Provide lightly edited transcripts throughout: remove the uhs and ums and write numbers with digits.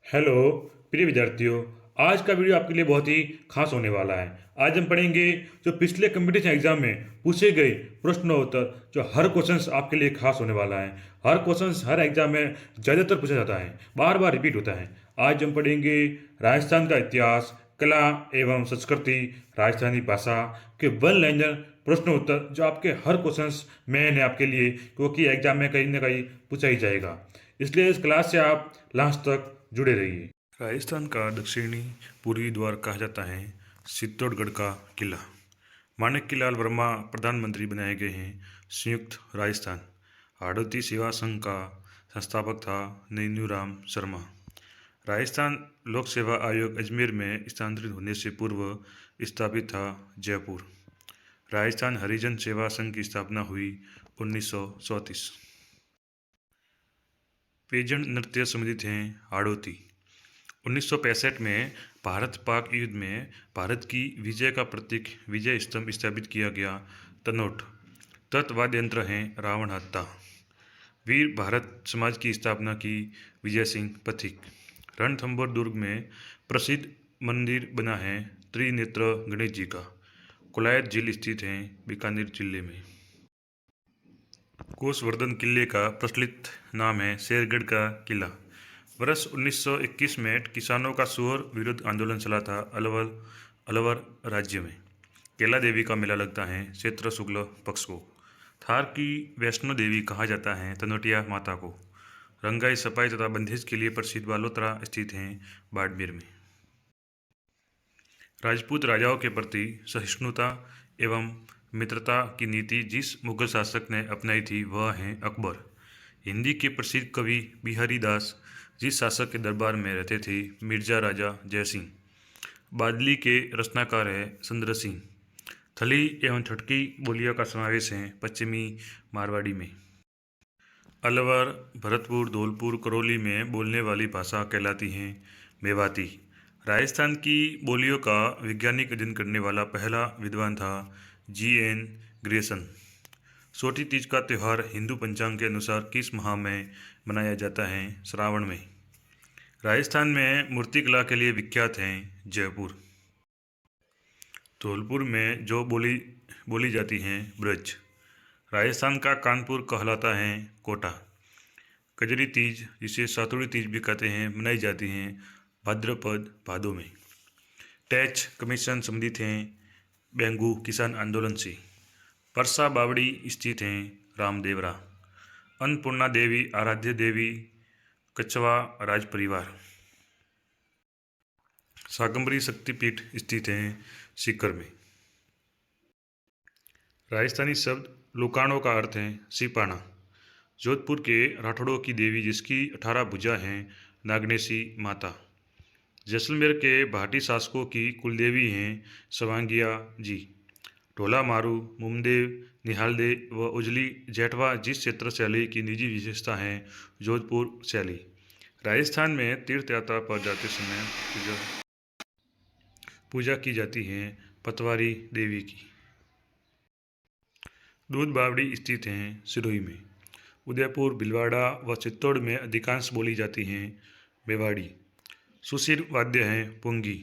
Hello प्रिय विद्यार्थियों। आज का वीडियो आपके लिए बहुत ही खास होने वाला है। आज हम पढ़ेंगे जो पिछले कंपटीशन एग्जाम में पूछे गए प्रश्न उत्तर, जो हर क्वेश्चंस आपके लिए खास होने वाला है। हर क्वेश्चंस हर एग्जाम में ज़्यादातर पूछा जाता है, बार बार रिपीट होता है। आज हम पढ़ेंगे राजस्थान का इतिहास, कला एवं संस्कृति, राजस्थानी भाषा के वन लाइनर प्रश्न उत्तर, जो आपके हर क्वेश्चंस मेन है आपके लिए, क्योंकि एग्जाम में कहीं ना कहीं पूछा ही जाएगा। इसलिए इस क्लास से आप लास्ट तक जुड़े रहिए। राजस्थान का दक्षिणी पूर्वी द्वार कहा जाता है चित्तौड़गढ़ का किला। माणिक्य लाल वर्मा प्रधानमंत्री बनाए गए हैं संयुक्त राजस्थान। हाड़ौती सेवा संघ का संस्थापक था नैनूराम शर्मा। राजस्थान लोक सेवा आयोग अजमेर में स्थानांतरित होने से पूर्व स्थापित था जयपुर। राजस्थान हरिजन सेवा संघ की स्थापना हुई 1934। पेजन नृत्य संबंधित हैं हाड़ौती। 1965 में भारत पाक युद्ध में भारत की विजय का प्रतीक विजय स्तंभ स्थापित किया गया तनोट। तत्वाद्य यंत्र हैं रावण हत्ता। वीर भारत समाज की स्थापना की विजय सिंह पथिक। रणथंभौर दुर्ग में प्रसिद्ध मंदिर बना है त्रिनेत्र गणेश जी का। कुलायत झील स्थित है बीकानेर जिले में। कोसवर्धन किले का प्रचलित नाम है शेरगढ़ का किला। वर्ष 1921 में किसानों का शोर विरोध आंदोलन चला था अलवर राज्य में। केला देवी का मेला लगता है चैत्र शुक्ल पक्ष को। थार की वैष्णो देवी कहा जाता है तनोटिया माता को। रंगाई सफाई तथा बंधेज के लिए प्रसिद्ध बालोतरा स्थित हैं बाड़मेर में। राजपूत राजाओं के प्रति सहिष्णुता एवं मित्रता की नीति जिस मुगल शासक ने अपनाई थी वह है अकबर। हिंदी के प्रसिद्ध कवि बिहारी दास जिस शासक के दरबार में रहते थे मिर्जा राजा जयसिंह। बादली के रचनाकार है सुंदर सिंह। थली एवं ठटकी बोलियों का समावेश है पश्चिमी मारवाड़ी में। अलवर, भरतपुर, धौलपुर, करौली में बोलने वाली भाषा कहलाती हैं मेवाती। राजस्थान की बोलियों का वैज्ञानिक अध्ययन करने वाला पहला विद्वान था G.N. ग्रेसन। सोटी तीज का त्यौहार हिंदू पंचांग के अनुसार किस माह में मनाया जाता है? श्रावण में। राजस्थान में मूर्तिकला के लिए विख्यात हैं जयपुर। धौलपुर में जो बोली जाती हैं ब्रज। राजस्थान का कानपुर कहलाता है कोटा। कजरी तीज, जिसे सातुड़ी तीज भी कहते हैं, मनाई जाती हैं भाद्रपद भादों में। टैक्स कमीशन संबंधित हैं बेंगू किसान आंदोलन से। परसा बावड़ी स्थित हैं रामदेवरा। अन्नपूर्णा देवी आराध्य देवी कछवा राज परिवार। शाकंभरी शक्तिपीठ स्थित हैं सीकर में। राजस्थानी शब्द लुकाणों का अर्थ है सिपाना। जोधपुर के राठौड़ों की देवी जिसकी 18 भुजा हैं नागनेशी माता। जैसलमेर के भाटी शासकों की कुलदेवी हैं सवांगिया जी। ढोला मारू, मुमदेव, निहालदेव व उजली जेठवा जिस क्षेत्र शैली की निजी विशेषता है जोधपुर शैली। राजस्थान में तीर्थ यात्रा पर जाते समय पूजा की जाती है पतवारी देवी की। दूध बावड़ी स्थित हैं सिरोही में। उदयपुर, भीलवाड़ा व चित्तौड़ में अधिकांश बोली जाती हैं मेवाड़ी। सुशिर वाद्य हैं पुंगी।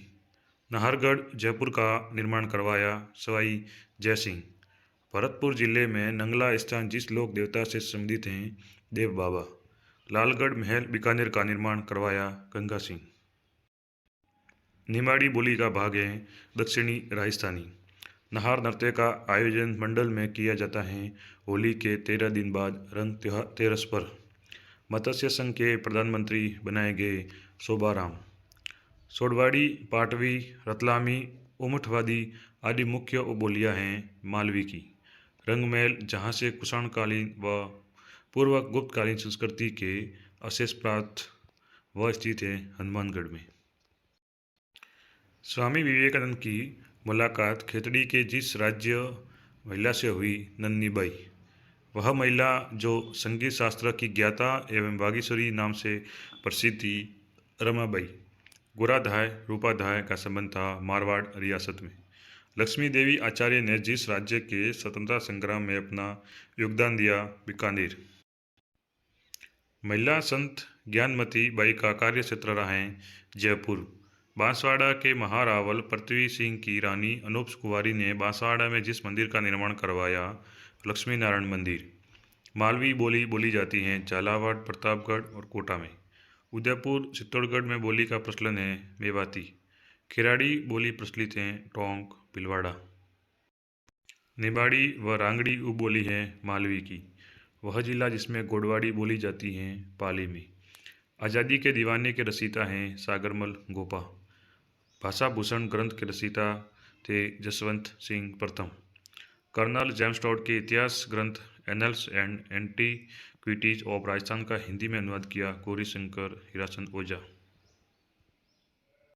नाहरगढ़ जयपुर का निर्माण करवाया सवाई जयसिंह। भरतपुर जिले में नंगला स्थान जिस लोक देवता से संबंधित हैं देव बाबा। लालगढ़ महल बीकानेर का निर्माण करवाया गंगा सिंह। निमाड़ी बोली का भाग है दक्षिणी राजस्थानी। नाहर नृत्य का आयोजन मंडल में किया जाता है होली के 13 दिन बाद रंग तेरस पर। मत्स्य संघ के प्रधानमंत्री बनाए गए शोभाराम। सोडवाड़ी, पाटवी, रतलामी, उमठवादी आदि मुख्य बोलियाँ हैं मालवी की। रंगमहल जहाँ से कुषाणकालीन व पूर्व गुप्तकालीन संस्कृति के अवशेष प्राप्त वह स्थित है हनुमानगढ़ में। स्वामी विवेकानंद की मुलाकात खेतड़ी के जिस राज्य महिला से हुई नन्नीबाई। वह महिला जो संगीत शास्त्र की ज्ञाता एवं बागेश्वरी नाम से प्रसिद्ध थी रमाबाई। गोराधाय रूपाधाय का संबंध था मारवाड़ रियासत में। लक्ष्मी देवी आचार्य ने जिस राज्य के स्वतंत्रता संग्राम में अपना योगदान दिया बीकानेर। महिला संत ज्ञानमती बाई का कार्य क्षेत्र रहा है जयपुर। बांसवाड़ा के महारावल पृथ्वी सिंह की रानी अनूप कुंवारी ने बांसवाड़ा में जिस मंदिर का निर्माण करवाया, लक्ष्मी नारायण मंदिर। मालवी बोली बोली जाती है झालावाड़, प्रतापगढ़ और कोटा में। उदयपुर चित्तौड़गढ़ में बोली का प्रचलन है मेवाती। खिराड़ी बोली प्रचलित है टोंक, भीलवाड़ा। निबाड़ी व रांगड़ी उपबोली है मालवी की। वह जिला जिसमें गोडवाड़ी बोली जाती है पाली में। आज़ादी के दीवाने के रचयिता हैं सागरमल गोपा। भाषा भूषण ग्रंथ के रचयिता थे जसवंत सिंह प्रथम। कर्नल जेम्स टॉड के इतिहास ग्रंथ annuls and antiquities of Rajasthan का हिंदी में अनुवाद किया गौरीशंकर हीराचंद ओझा।